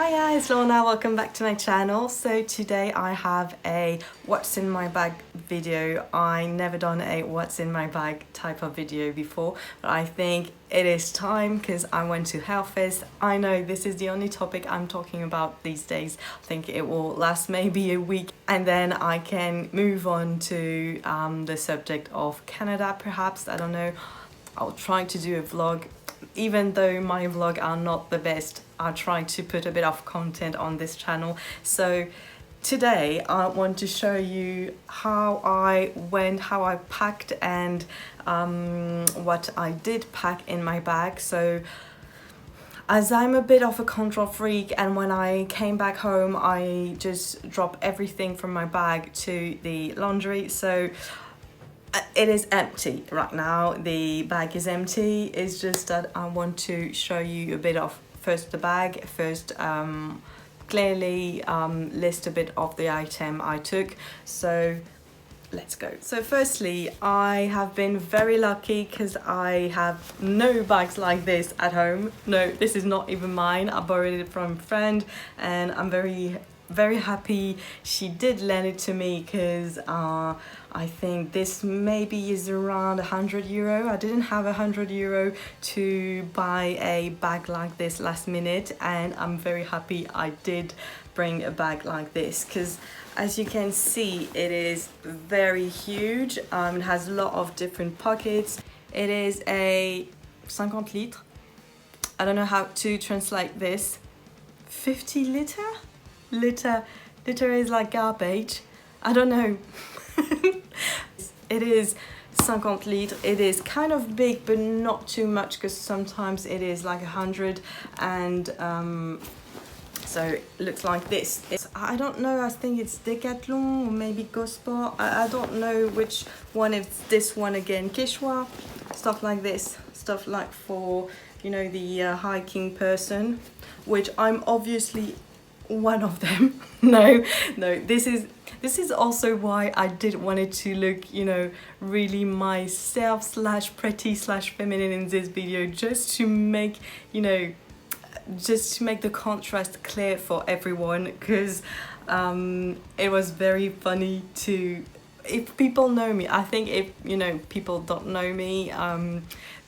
Hi guys, Lorna, welcome back to my channel. So today I have a what's in my bag video. I never done a what's in my bag type of video before, but I think it is time because I went to Hellfest. I know this is the only topic I'm talking about these days. I think it will last maybe a week and then I can move on to the subject of Canada perhaps, I don't know. I'll try to do a vlog. Even though my vlog are not the best, I try to put a bit of content on this channel. So today I want to show you how I went, how I packed and what I did pack in my bag. So as I'm a bit of a control freak and when I came back home I just dropped everything from my bag to the laundry. So it is empty right now, the bag is empty. It's just that I want to show you a bit of first the bag, first clearly list a bit of the item I took. So let's go. So firstly, I have been very lucky because I have no bags like this at home. No, this is not even mine. I borrowed it from a friend and I'm very happy she did lend it to me because I think this maybe is around €100. I didn't have €100 to buy a bag like this last minute and I'm very happy I did bring a bag like this because as you can see it is very huge. It has a lot of different pockets. It is a 50 litres. I don't know how to translate this. 50 litre? Liter is like garbage. I don't know. It is 50 litres. It is kind of big but not too much because sometimes it is like 100 and so it looks like this. I don't know, I think it's Decathlon or maybe Gosport. I don't know which one. It's this one again, Quechua, stuff like this, stuff like for, you know, the hiking person, which I'm obviously one of them. no, this is also why I did want it to look, you know, really myself slash pretty slash feminine in this video, just to make, you know, just to make the contrast clear for everyone, because it was very funny to, if people know me, I think if, you know, people don't know me,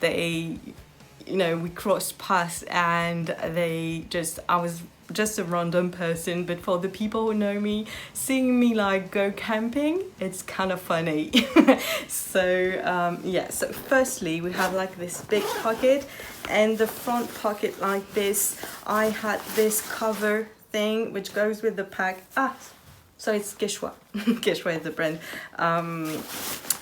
they, you know, we crossed paths and they just, I was just a random person, but for the people who know me, seeing me like go camping, it's kind of funny. So yeah, so firstly we have like this big pocket and the front pocket like this. I had this cover thing which goes with the pack. So it's Quechua. Quechua is the brand.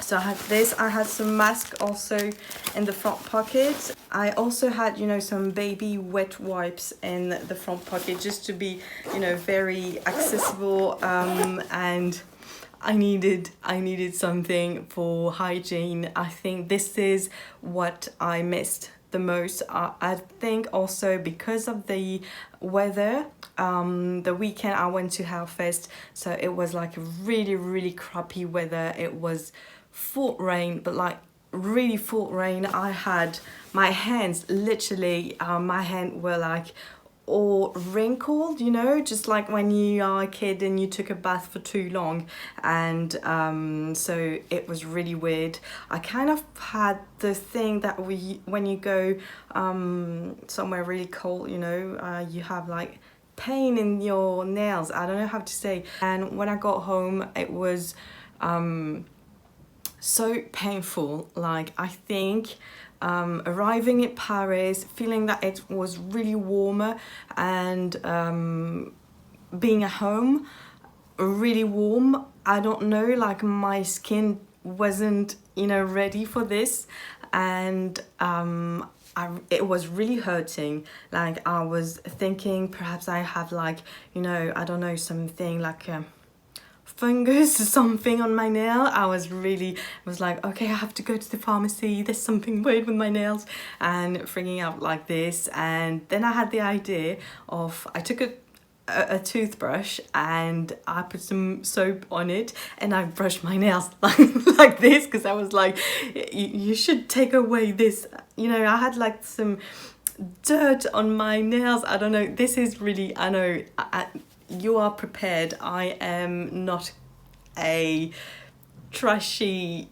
So I had this. I had some masks also in the front pocket. I also had, you know, some baby wet wipes in the front pocket just to be, you know, very accessible. And I needed something for hygiene. I think this is what I missed the most. I think also because of the weather, the weekend I went to Hellfest, so it was like really crappy weather. It was full rain, but like really full rain. I had my hands literally, my hand were like all wrinkled, you know, just like when you are a kid and you took a bath for too long. And so it was really weird. I kind of had the thing that when you go somewhere really cold, you know, you have like pain in your nails. I don't know how to say. And when I got home, it was so painful. Like, I think arriving in Paris, feeling that it was really warmer, and being at home really warm. I don't know, like my skin wasn't, you know, ready for this, and it was really hurting. Like, I was thinking perhaps I have like, you know, I don't know, something like fungus or something on my nail. I was like, okay, I have to go to the pharmacy, there's something weird with my nails, and freaking out like this. And then I had the idea of, I took a toothbrush and I put some soap on it and I brushed my nails like this, because I was like, you should take away this, you know. I had like some dirt on my nails. I don't know, this is really, I know, you are prepared. I am not a trashy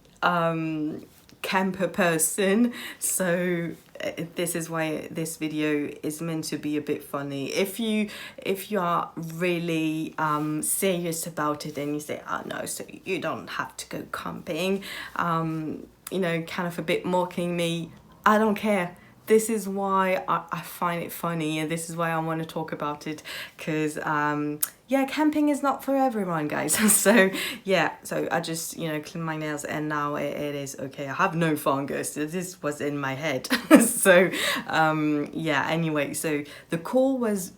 camper person, so this is why this video is meant to be a bit funny. If you are really serious about it and you say, oh no, so you don't have to go camping, you know, kind of a bit mocking me, I don't care. This is why I find it funny, and this is why I want to talk about it, because yeah, camping is not for everyone, guys. So yeah, so I just, you know, clean my nails, and now it is okay. I have no fungus. This was in my head. So yeah, anyway, so the call was,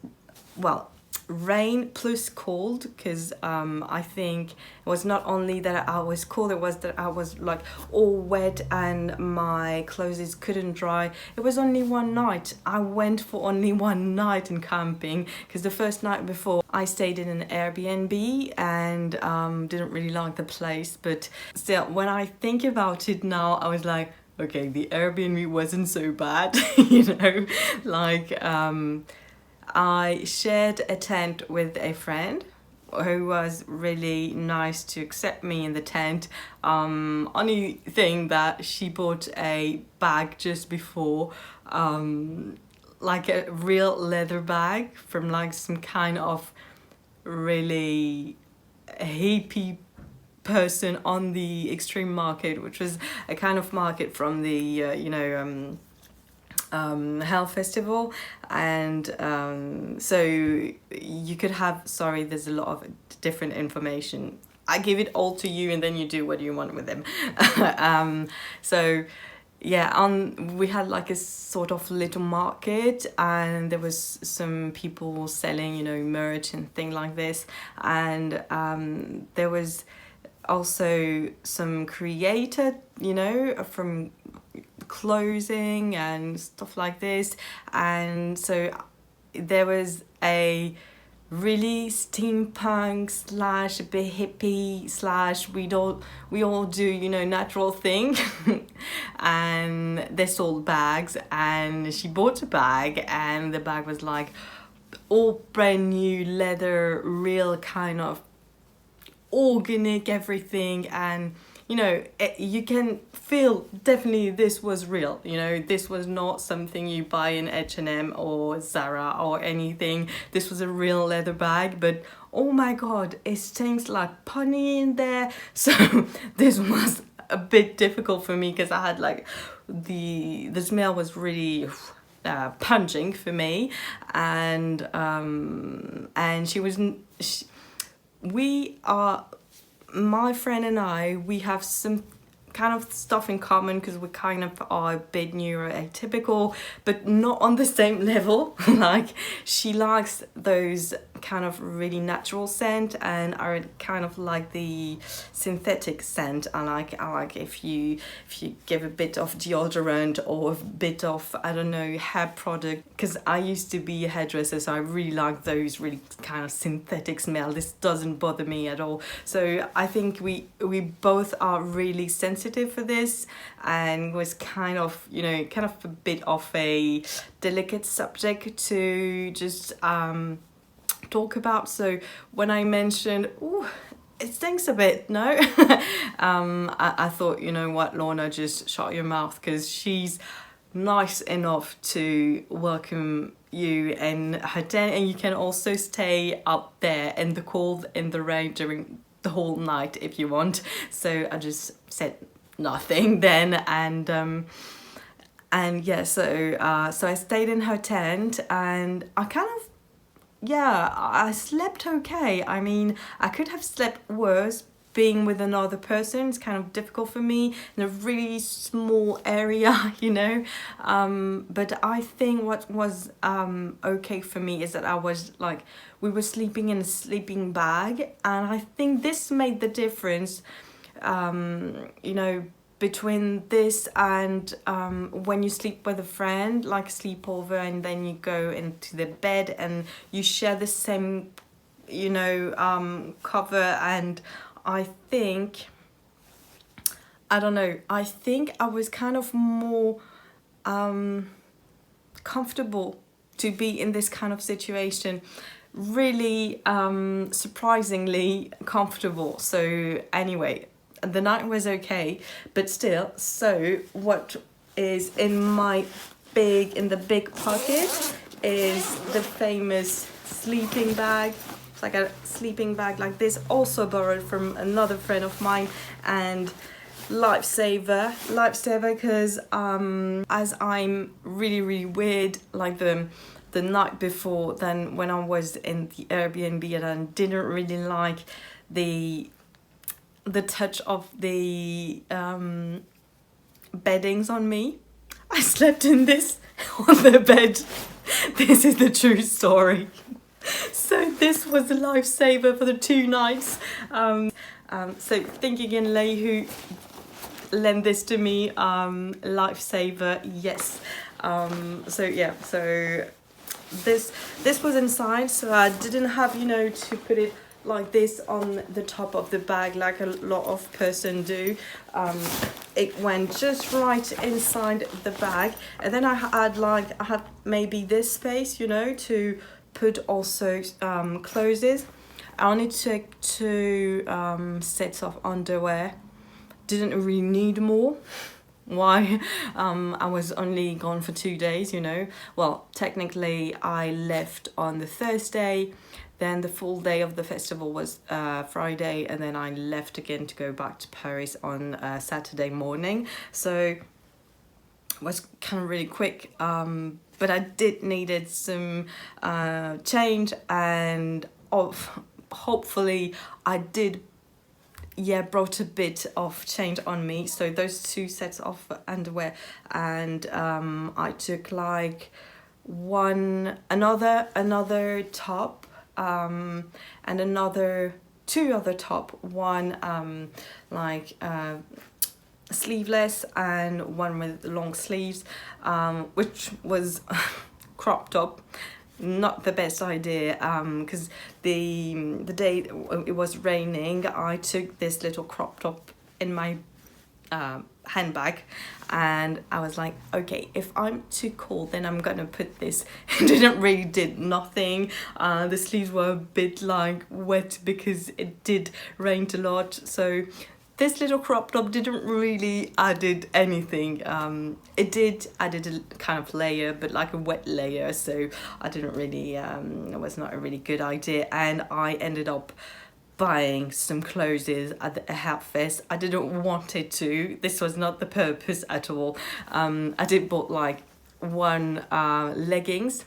well, rain plus cold, because I think it was not only that I was cold, it was that I was like all wet and my clothes couldn't dry. It was only one night. I went for only one night in camping, because the first night before I stayed in an Airbnb and didn't really like the place. But still, when I think about it now, I was like, okay, the Airbnb wasn't so bad. You know, like I shared a tent with a friend who was really nice to accept me in the tent. Only thing that she bought a bag just before, like a real leather bag from like some kind of really hippie person on the extreme market, which was a kind of market from the you know, Hell Festival. And so you could have, sorry, there's a lot of different information. I give it all to you and then you do what you want with them. So yeah, we had like a sort of little market, and there was some people selling, you know, merch and thing like this, and there was also some creator, you know, from clothing and stuff like this. And so there was a really steampunk slash a bit hippie slash we all do, you know, natural thing. And they sold bags, and she bought a bag, and the bag was like all brand new leather, real kind of organic everything. And you know, you can feel definitely this was real. You know, this was not something you buy in H&M or Zara or anything. This was a real leather bag, but oh my god, it stinks like punny in there. So this was a bit difficult for me, because I had like the smell was really pungent for me. And we are, my friend and I, we have some kind of stuff in common, because we kind of are a bit neuroatypical, but not on the same level. Like, she likes those kind of really natural scent, and I kind of like the synthetic scent. I like if you give a bit of deodorant or a bit of, I don't know, hair product, because I used to be a hairdresser, so I really like those really kind of synthetic smell. This doesn't bother me at all. So I think we both are really sensitive for this, and was kind of, you know, kind of a bit of a delicate subject to just talk about. So when I mentioned, ooh, it stinks a bit, no? I thought, you know what, Lorna, just shut your mouth, because she's nice enough to welcome you in her tent, and you can also stay up there in the cold, in the rain during the whole night if you want. So I just said nothing then, and yeah, so I stayed in her tent, and I kind of, yeah, I slept okay. I mean, I could have slept worse. Being with another person, it's kind of difficult for me in a really small area, you know. But I think what was okay for me is that I was like, we were sleeping in a sleeping bag, and I think this made the difference, you know, between this and when you sleep with a friend, like sleepover, and then you go into the bed and you share the same, you know, cover. And I think, I don't know, I think I was kind of more comfortable to be in this kind of situation. Really surprisingly comfortable. So anyway, the night was okay, but still. So what is in the big pocket is the famous sleeping bag. It's like a sleeping bag like this, also borrowed from another friend of mine, and lifesaver because as I'm really weird, like the night before, then when I was in the Airbnb, and I didn't really like the touch of the beddings on me. I slept in this on the bed. This is the true story. So this was a lifesaver for the 2 nights. So thinking in Lei who lend this to me, lifesaver, yes. So yeah, so this was inside, so I didn't have, you know, to put it like this on the top of the bag like a lot of person do. It went just right inside the bag, and then I had maybe this space, you know, to put also clothes. I only took 2 sets of underwear. Didn't really need more. Why? I was only gone for 2 days, you know. Well, technically I left on the Thursday, then the full day of the festival was Friday, and then I left again to go back to Paris on Saturday morning. So it was kind of really quick, but I did needed some change, and hopefully I did brought a bit of change on me. So those 2 sets of underwear, and I took like another top, and another 2 other top, one like sleeveless and one with long sleeves, which was crop top. Not the best idea, because the day it was raining, I took this little crop top in my handbag, and I was like, okay, if I'm too cold, then I'm gonna put this. It did nothing. The sleeves were a bit like wet because it did rain a lot, so this little crop top didn't really added anything. It added a kind of layer, but like a wet layer, so I didn't really, it was not a really good idea, and I ended up buying some clothes at the Hellfest. I didn't want it to. This was not the purpose at all. I did bought like 1 leggings.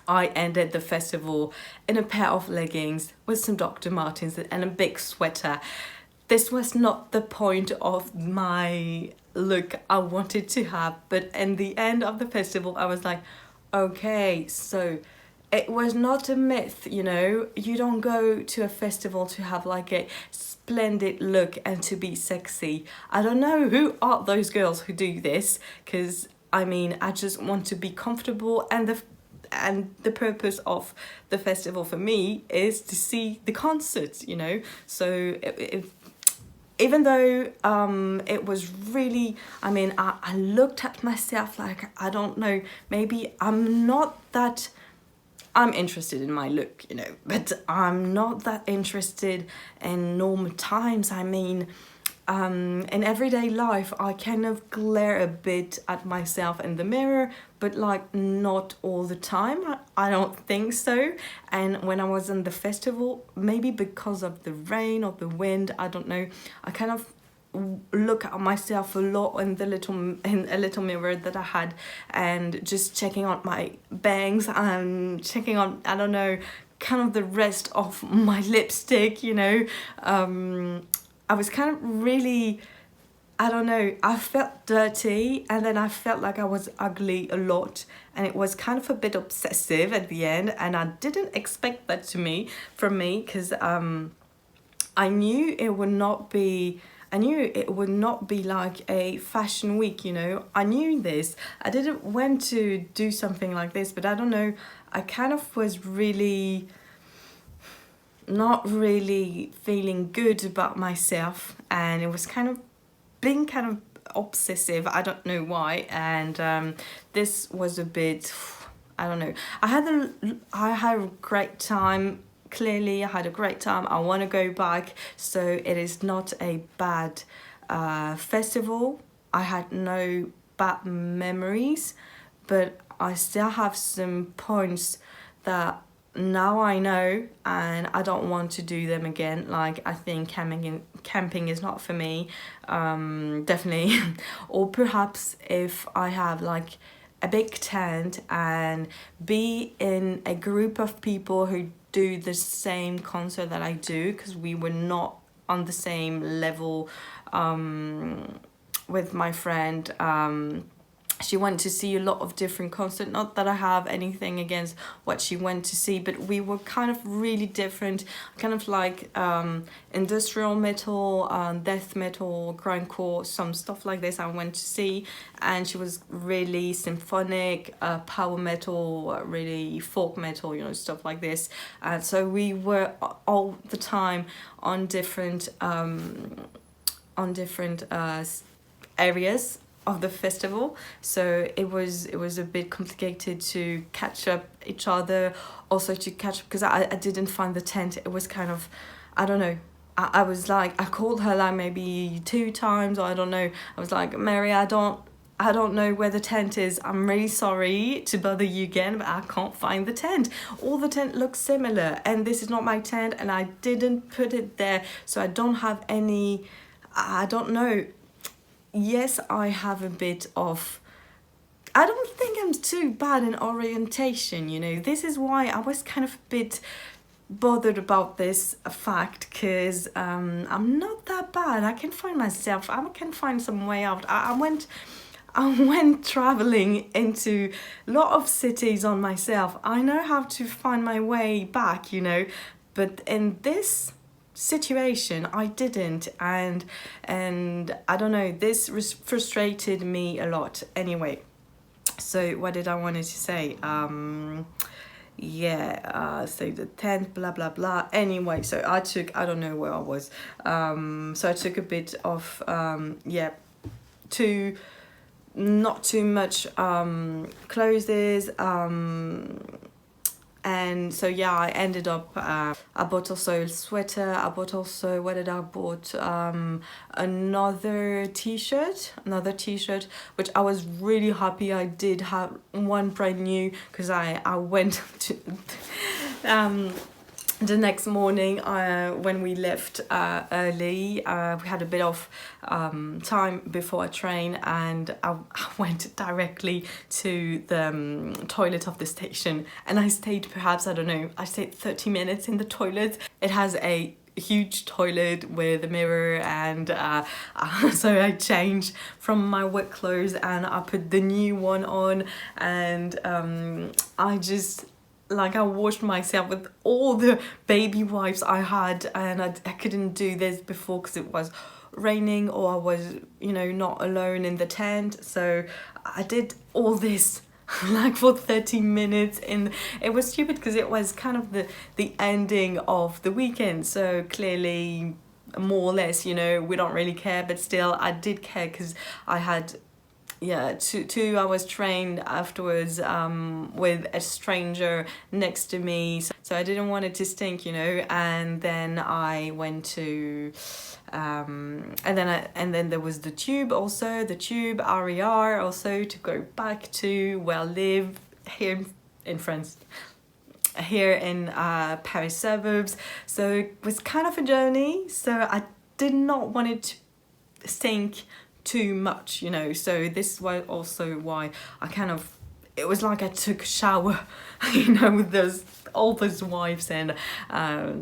I ended the festival in a pair of leggings with some Dr. Martens and a big sweater. This was not the point of my look I wanted to have, but in the end of the festival I was like, okay, so it was not a myth, you know. You don't go to a festival to have like a splendid look and to be sexy. I don't know who are those girls who do this, because I mean, I just want to be comfortable, and the purpose of the festival for me is to see the concerts, you know. So even though it was really, I mean, I looked at myself like, I don't know, maybe I'm interested in my look, you know, but I'm not that interested in normal times. I mean, in everyday life, I kind of glare a bit at myself in the mirror, but like not all the time. I don't think so. And when I was in the festival, maybe because of the rain or the wind, I don't know, I kind of look at myself a lot in a little mirror that I had, and just checking out my bangs and checking on, I don't know, kind of the rest of my lipstick, you know. I was kind of really, I don't know, I felt dirty, and then I felt like I was ugly a lot, and it was kind of a bit obsessive at the end, and I didn't expect that from me, because I knew it would not be like a fashion week, you know. I knew this. I didn't want to do something like this, but I don't know, I kind of was really not really feeling good about myself, and it was kind of being kind of obsessive. I don't know why. And this was a bit, I don't know. I had a great time. Clearly, I had a great time. I want to go back. So it is not a bad festival. I had no bad memories, but I still have some points that now I know, and I don't want to do them again. Like, I think camping is not for me, definitely. Or perhaps if I have like a big tent and be in a group of people who do the same concert that I do, because we were not on the same level with my friend. She went to see a lot of different concerts. Not that I have anything against what she went to see, but we were kind of really different. Kind of like industrial metal, death metal, grindcore, some stuff like this I went to see. And she was really symphonic, power metal, really folk metal, you know, stuff like this. And so we were all the time on different areas of the festival, so it was a bit complicated to catch up each other, also to catch up because I didn't find the tent. It was kind of, I don't know, I was like, I called her like maybe 2 times, or I don't know. I was like, Mary, I don't know where the tent is. I'm really sorry to bother you again, but I can't find the tent. All the tent looks similar, and this is not my tent, and I didn't put it there, so I don't have any, I don't know. Yes, I have a bit of, I don't think I'm too bad in orientation, you know. This is why I was kind of a bit bothered about this fact, because I'm not that bad. I can find myself, I can find some way out. I went traveling into a lot of cities on myself. I know how to find my way back, you know, but in this situation I didn't, and I don't know, this frustrated me a lot. Anyway, so what did I wanted to say? So the tent, blah blah blah. Anyway, so I don't know where I was. So I took a bit of not too much clothes, and so yeah, I ended up, I bought also a sweater. I bought also, what did I bought? Another t-shirt, which I was really happy I did have one brand new, because I went to the next morning, when we left early, we had a bit of time before a train, and I went directly to the toilet of the station, and I stayed perhaps, I don't know, I stayed 30 minutes in the toilet. It has a huge toilet with a mirror, and so I changed from my wet clothes and I put the new one on, and I just, like, I washed myself with all the baby wipes I had, and I couldn't do this before because it was raining, or I was, you know, not alone in the tent. So I did all this like for 30 minutes, and it was stupid because it was kind of the ending of the weekend, so clearly, more or less, you know, we don't really care, but still I did care because I had 2 hours train afterwards with a stranger next to me, so I didn't want it to stink, you know. And then I went to and then there was the tube also, the tube RER also, to go back to where I live here in France, here in Paris suburbs. So it was kind of a journey, so I did not want it to stink too much, you know. So this was also why I kind of, it was like I took a shower, you know, with all those wipes and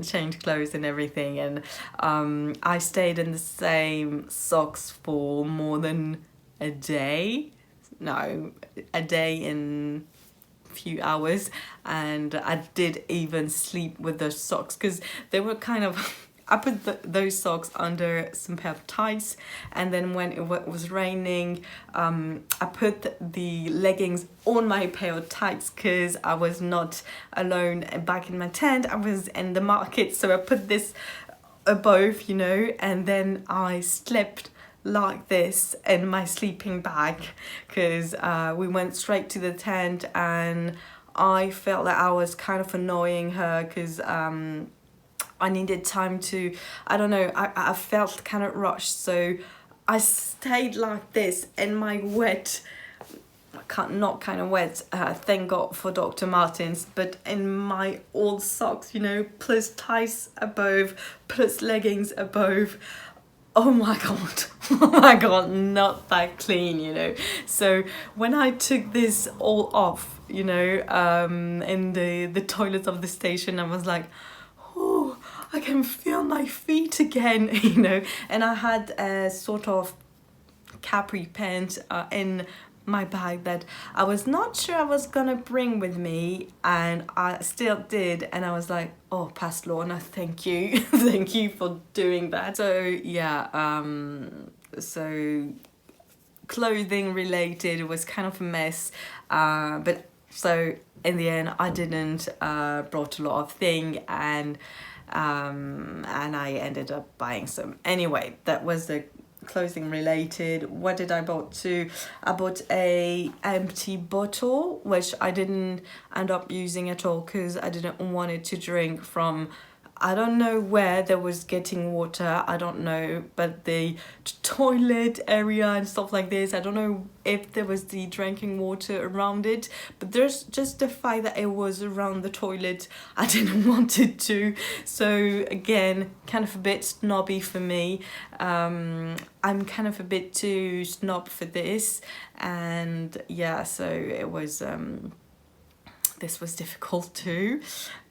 changed clothes and everything, and I stayed in the same socks for more than a day in few hours, and I did even sleep with those socks because they were kind of I put those socks under some pair of tights, and then when it was raining, I put the leggings on my pair of tights because I was not alone back in my tent. I was in the market, so I put this above, you know, and then I slept like this in my sleeping bag, because we went straight to the tent, and I felt that I was kind of annoying her, because I needed time to, I don't know, I felt kind of rushed, so I stayed like this in my wet, not kind of wet, thank God for Dr. Martens, but in my old socks, you know, plus ties above, plus leggings above. Oh my god, oh my god, not that clean, you know. So when I took this all off, you know, in the toilets of the station, I was like, oh, I can feel my feet again, you know. And I had a sort of capri pants in my bag that I was not sure I was gonna bring with me, and I still did, and I was like, oh, past Lorna, thank you. Thank you for doing that. So yeah, so clothing related was kind of a mess, but so in the end I didn't brought a lot of things, and I ended up buying some. Anyway, that was the clothing related. What did I bought too? I bought a empty bottle, which I didn't end up using at all, because I didn't want it to drink from, I don't know where there was getting water, I don't know, but the toilet area and stuff like this, I don't know if there was the drinking water around it, but there's just the fact that it was around the toilet, I didn't want it to. So again, kind of a bit snobby for me. I'm kind of a bit too snob for this, and yeah, so it was this was difficult too.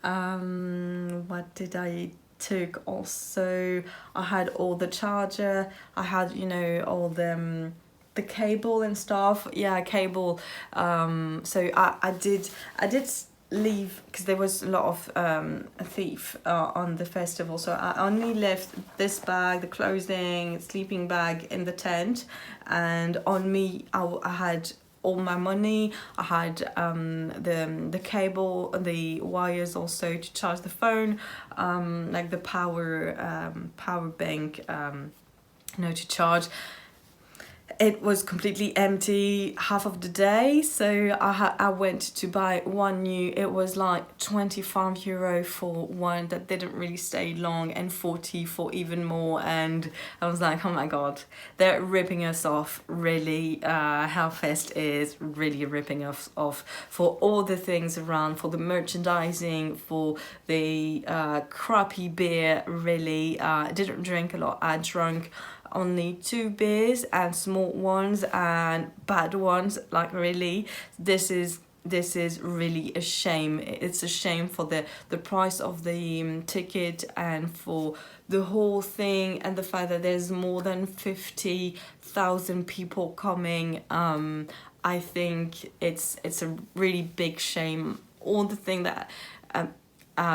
What did I took also? I had all the charger, I had, you know, all the cable and stuff. Yeah, cable. So I did leave, because there was a lot of a thief on the festival, so I only left this bag, the clothing, sleeping bag in the tent, and on me I had all my money. I had the cable, the wires also to charge the phone, like the power bank, you know, to charge. It was completely empty half of the day, so I went to buy one new. It was like €25 for one that didn't really stay long, and 40 for even more, and I was like, oh my god, they're ripping us off, really. Hellfest is really ripping us off for all the things around, for the merchandising, for the crappy beer, really. I didn't drink a lot, I drank only 2 beers, and small ones and bad ones, like really. This is really a shame. It's a shame for the price of the ticket, and for the whole thing, and the fact that there's more than 50,000 people coming. I think it's a really big shame. All the thing that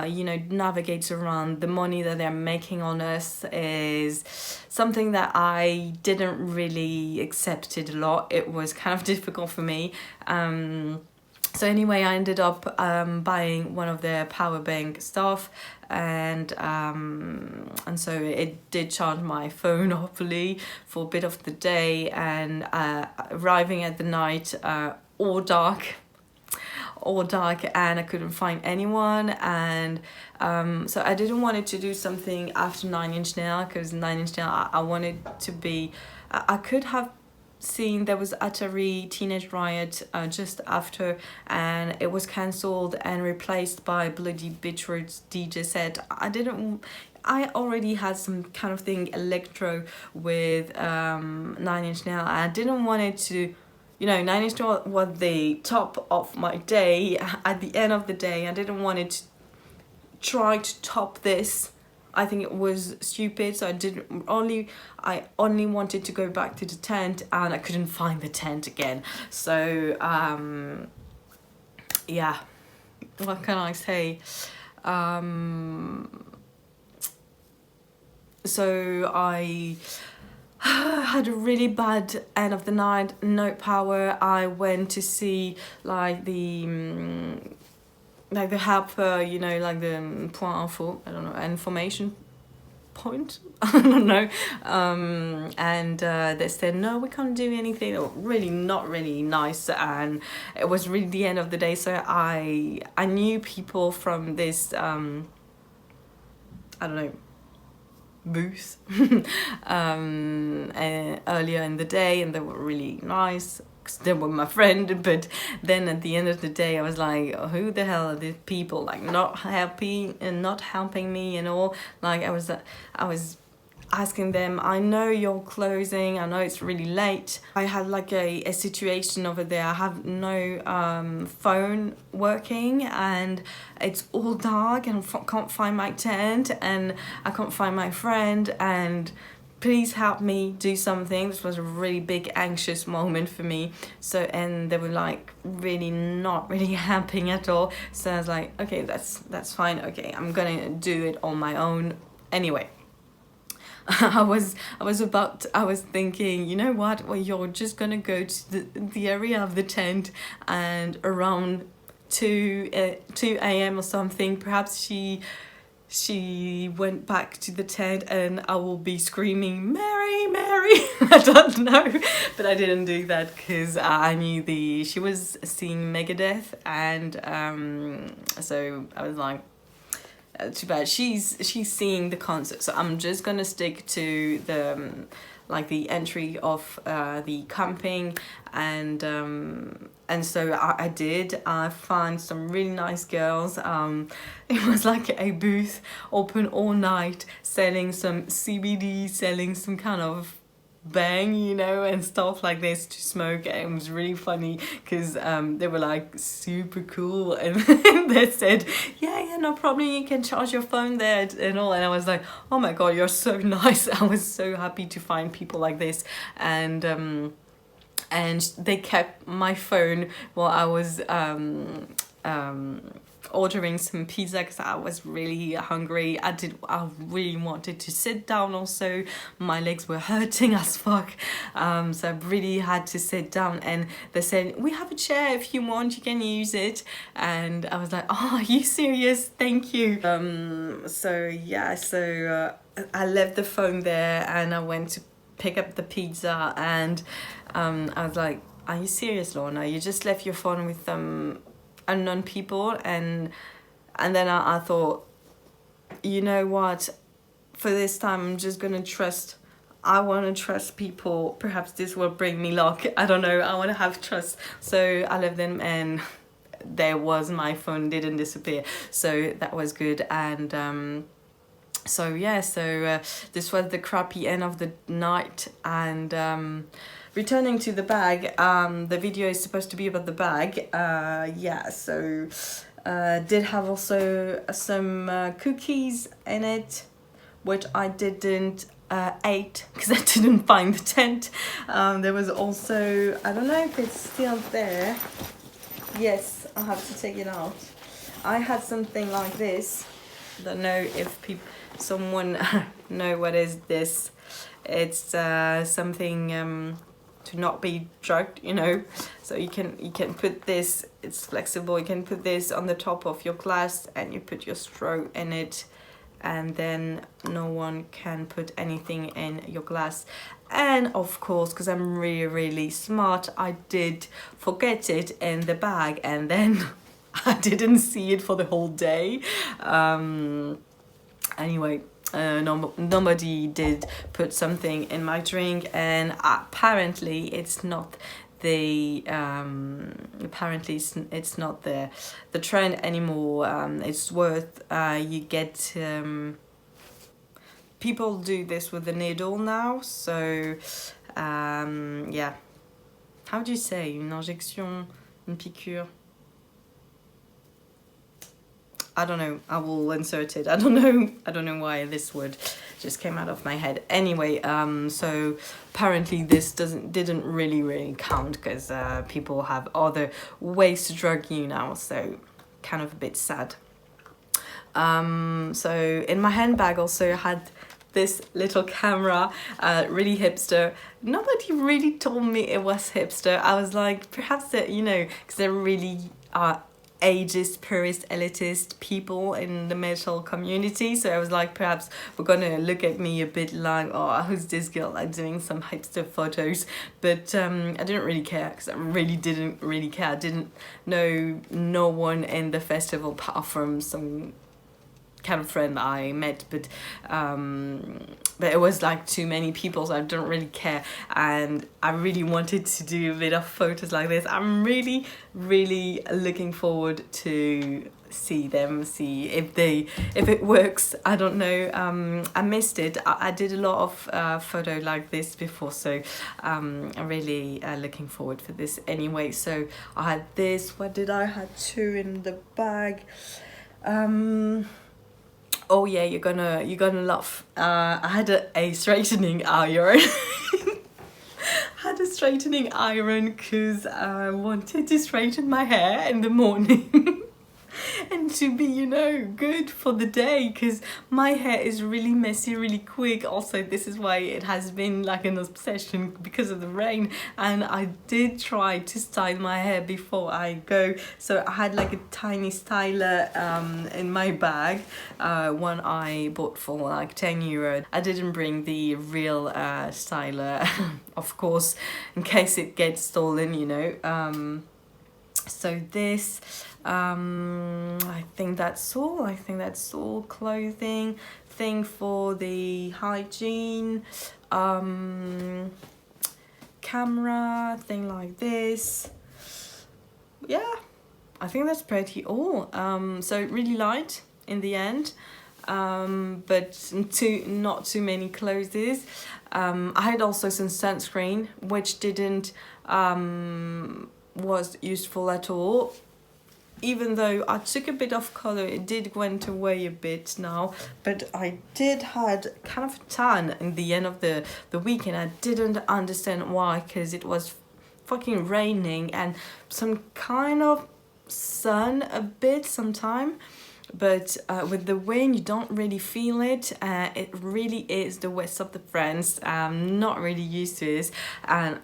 you know, navigates around the money that they're making on us is something that I didn't really accept it a lot. It was kind of difficult for me. So anyway, I ended up buying one of their power bank stuff, and so it did charge my phone hopefully for a bit of the day, and arriving at the night all dark, and I couldn't find anyone, and so I didn't want it to do something after 9 Inch Nails, because 9 Inch Nails I wanted to be, I could have seen there was Atari Teenage Riot just after, and it was cancelled and replaced by Bloody Bitchwood's DJ set. I already had some kind of thing electro with 9 Inch Nails. I didn't want it to, you know, 9 Inch Nails was the top of my day. At the end of the day, I didn't want it to try to top this. I think it was stupid, so I only wanted to go back to the tent, and I couldn't find the tent again. So yeah, what can I say? So I had a really bad end of the night, no power. I went to see like the helper, you know, like the point info, I don't know, information point. I don't know. And they said, no, we can't do anything. Or really not really nice. And it was really the end of the day. So I knew people from this, I don't know, booth earlier in the day, and they were really nice because they were my friend. But then at the end of the day I was like, who the hell are these people, like not happy and not helping me and all. Like I was asking them, I know you're closing, I know it's really late. I had like a situation over there. I have no phone working, and it's all dark, and I can't find my tent, and I can't find my friend, and please help me do something. This was a really big anxious moment for me. So, and they were like really not really helping at all. So I was like, okay, that's fine. Okay, I'm gonna do it on my own anyway. I was thinking, you know what, well, you're just gonna go to the area of the tent, and around 2 a.m. or something, perhaps she went back to the tent, and I will be screaming, Mary, Mary. I don't know, but I didn't do that because I knew she was seeing Megadeth, and so I was like, too bad. She's seeing the concert, so I'm just gonna stick to the like the entry of the camping, and so I did. I found some really nice girls. It was like a booth open all night, selling some CBD, selling some kind of bang, you know, and stuff like this to smoke. And it was really funny because they were like super cool, and they said, yeah, no problem, you can charge your phone there and all. And I was like, oh my god, you're so nice. I was so happy to find people like this. And they kept my phone while I was ordering some pizza because I was really hungry. I really wanted to sit down also. My legs were hurting as fuck. So I really had to sit down, and they said, we have a chair, if you want you can use it. And I was like, oh, are you serious? Thank you. So yeah, I left the phone there, and I went to pick up the pizza, and I was like, are you serious, Lorna? You just left your phone with unknown people? And then I thought, you know what, for this time I'm just gonna trust. I want to trust people. Perhaps this will bring me luck, I don't know. I want to have trust. So I left them, and there was my phone didn't disappear, so that was good. And so yeah, this was the crappy end of the night. And returning to the bag, the video is supposed to be about the bag. Yeah, so did have also some cookies in it, which I didn't ate because I didn't find the tent. There was also, I don't know if it's still there. Yes, I have to take it out. I had something like this. Don't know if someone know what is this. It's something to not be drugged, you know. So you can put this, it's flexible, you can put this on the top of your glass, and you put your straw in it, and then no one can put anything in your glass. And of course, because I'm really smart, I did forget it in the bag, and then I didn't see it for the whole day. Anyway, nobody did put something in my drink, and apparently it's not the it's not the trend anymore. It's worth you get people do this with the needle now. So yeah, how do you say, une injection, une piqûre? I don't know, I will insert it. I don't know why this word just came out of my head. Anyway, so apparently this didn't really count, because people have other ways to drug you now, so kind of a bit sad. So in my handbag also I had this little camera, really hipster. Nobody really told me it was hipster. I was like, perhaps that, you know, because they're really ageist, purist, elitist people in the metal community. So I was like, perhaps we're gonna look at me a bit like, oh, who's this girl like doing some hipster photos? But I didn't really care, because I really didn't really care. I didn't know no one in the festival apart from some kind of friend that I met, but it was like too many people, so I don't really care, and I really wanted to do a bit of photos like this. I'm really looking forward to see if it works. I don't know. I missed it. I did a lot of photo like this before, so I'm really looking forward for this anyway. So I had this. What did I had two in the bag? Oh yeah, you're gonna laugh. I had a straightening iron. Had a straightening iron because I wanted to straighten my hair in the morning. And to be, you know, good for the day, because my hair is really messy really quick. Also, this is why it has been like an obsession because of the rain, and I did try to style my hair before I go. So I had like a tiny styler in my bag, one I bought for like €10. I didn't bring the real styler, of course, in case it gets stolen, you know. So this, I think that's all clothing thing for the hygiene, camera thing like this. Yeah, I think that's pretty all. So really light in the end, but not too many clothes. I had also some sunscreen, which didn't was useful at all. Even though I took a bit of colour, it did went away a bit now, but I did had kind of a tan in the end of the weekend. I didn't understand why, because it was fucking raining and some kind of sun a bit sometime, but with the wind you don't really feel it. It really is the west of the France. I'm not really used to this, and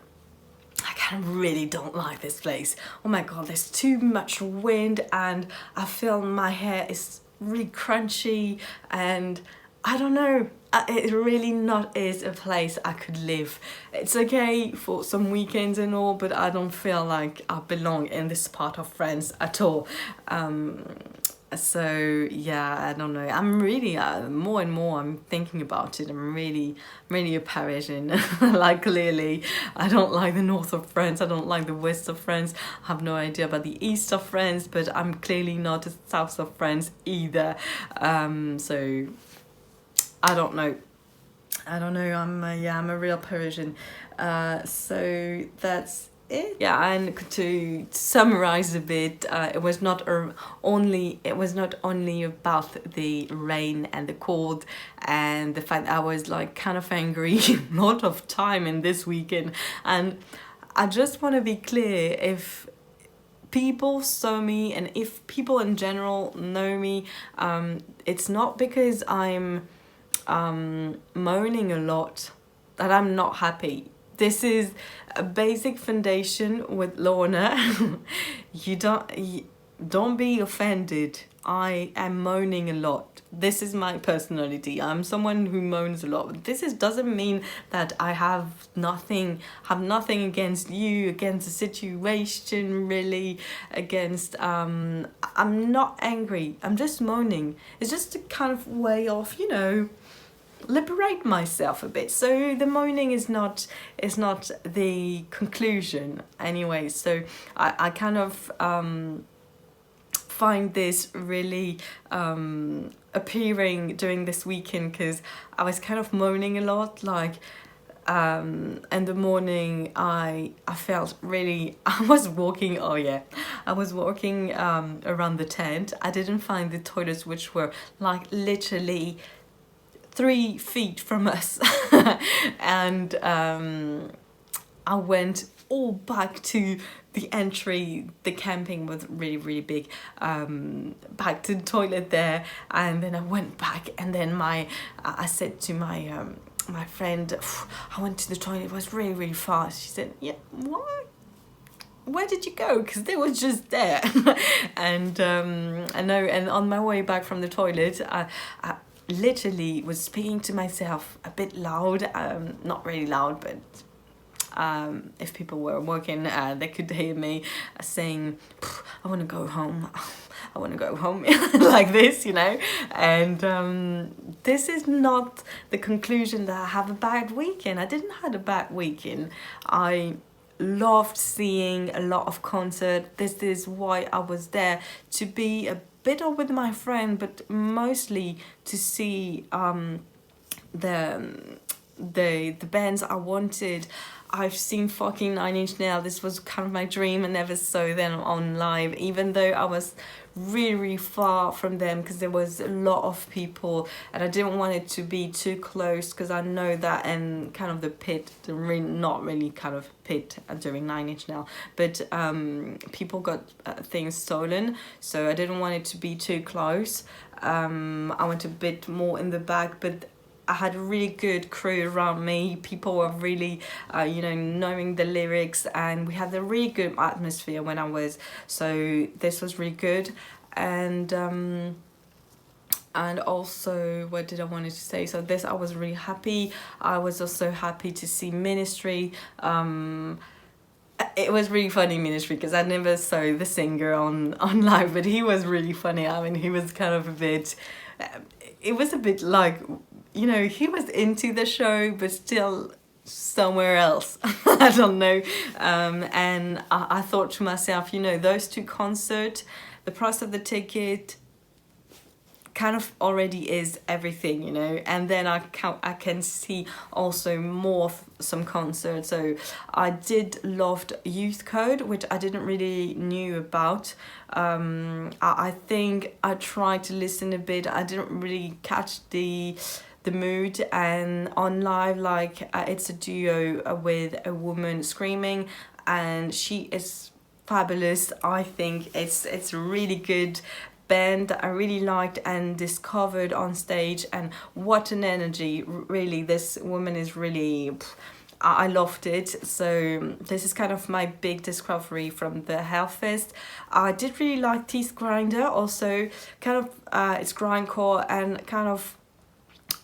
I kind of really don't like this place. Oh my god, there's too much wind, and I feel my hair is really crunchy, and I don't know, it really not is a place I could live. It's okay for some weekends and all, but I don't feel like I belong in this part of France at all. So yeah, I don't know, I'm really more and more I'm thinking about it. I'm really a Parisian. Like, clearly I don't like the north of France, I don't like the west of France, I have no idea about the east of France, but I'm clearly not the south of France either. So I don't know, I'm a real Parisian. So that's it. Yeah, and to summarize a bit, it was not only about the rain and the cold and the fact that I was like kind of angry a lot of time in this weekend. And I just want to be clear, if people saw me and if people in general know me, it's not because I'm moaning a lot that I'm not happy. This is a basic foundation with Lorna. You don't be offended. I am moaning a lot. This is my personality. I'm someone who moans a lot. This doesn't mean that I have nothing against you, against the situation, really, against I'm not angry. I'm just moaning. It's just a kind of way of, you know, liberate myself a bit. So the moaning is not the conclusion anyway. So I kind of find this really appealing during this weekend, because I was kind of moaning a lot. Like in the morning I felt really, I was walking around the tent. I didn't find the toilets, which were like literally 3 feet from us. And I went all back to the entry. The camping was really big. Back to the toilet there, and then I went back, and then I said to my friend, I went to the toilet, it was really fast. She said, yeah, what? where did you go? Because they were just there. And I know, and on my way back from the toilet, I literally was speaking to myself a bit loud, not really loud, but if people were working, they could hear me saying, I want to go home. I want to go home, like this, you know. And this is not the conclusion that I have a bad weekend. I didn't have a bad weekend. I loved seeing a lot of concert. This is why I was there, to be a bit with my friend, but mostly to see the bands I wanted. I've seen fucking 9 Inch Nails. This was kind of my dream. I never saw them on live, even though I was really far from them because there was a lot of people and I didn't want it to be too close, because I know that in kind of the pit, not really kind of pit during 9 Inch Nails, but people got things stolen, so I didn't want it to be too close. I went a bit more in the back, but I had a really good crew around me. People were really, you know, knowing the lyrics, and we had a really good atmosphere when I was. So this was really good, and also, what did I wanted to say? So this, I was really happy. I was also happy to see Ministry. It was really funny, Ministry, because I never saw the singer on live, but he was really funny. I mean, he was kind of a bit. It was a bit like, you know, he was into the show, but still somewhere else. I don't know. And I thought to myself, you know, those two concerts, the price of the ticket kind of already is everything, you know. And then I can see also more of some concerts. So I did loved Youth Code, which I didn't really knew about. I think I tried to listen a bit. I didn't really catch the mood, and on live, like it's a duo with a woman screaming, and she is fabulous. I think it's a really good band that I really liked and discovered on stage, and what an energy. Really, this woman is really, I loved it. So this is kind of my big discovery from the Hellfest. I did really like Teeth Grinder also, kind of it's grindcore and kind of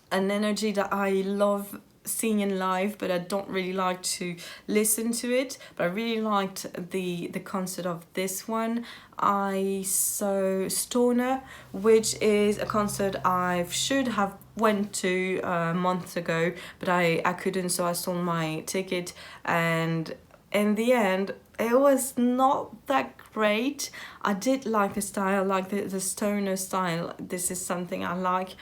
an energy that I love seeing in live, but I don't really like to listen to it. But I really liked the concert of this one. I saw Stoner, which is a concert I should have went to months ago, but I couldn't, so I sold my ticket, and in the end it was not that great. I did like the style, like the stoner style. This is something I like,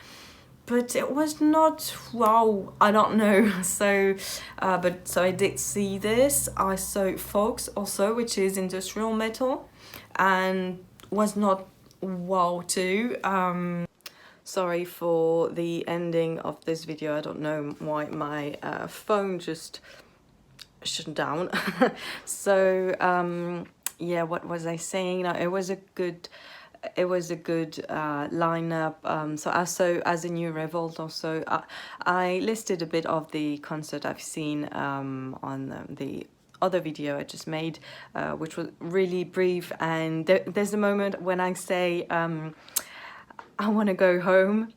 but it was not, wow, I don't know. So so I did see this. I saw Folks also, which is industrial metal, and was not wow too. Sorry for the ending of this video. I don't know why my phone just shut down. So yeah, what was I saying? No, it was a good lineup. So also, as a new Revolt also, I listed a bit of the concert I've seen on the other video I just made, which was really brief, and there's a moment when I say I want to go home.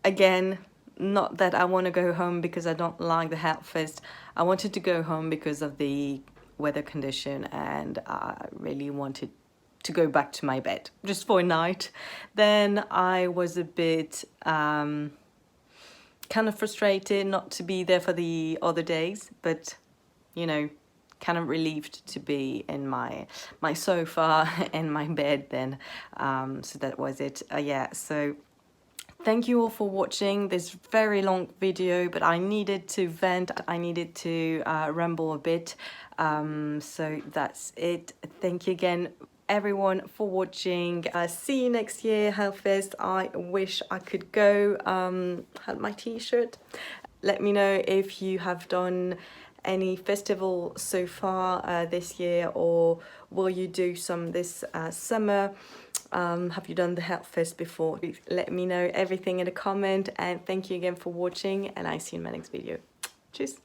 Again, not that I want to go home because I don't like the Hellfest. I wanted to go home because of the weather condition, and I really wanted to go back to my bed just for a night. Then I was a bit kind of frustrated not to be there for the other days, but you know, kind of relieved to be in my sofa in my bed then. So that was it. Yeah, so thank you all for watching this very long video, but I needed to vent, I needed to ramble a bit. So that's it. Thank you again everyone for watching. See you next year, Hellfest. I wish I could go. Had my t-shirt. Let me know if you have done any festival so far this year, or will you do some this summer? Have you done the Hellfest before? Let me know everything in a comment, and thank you again for watching, and I see you in my next video. Cheers.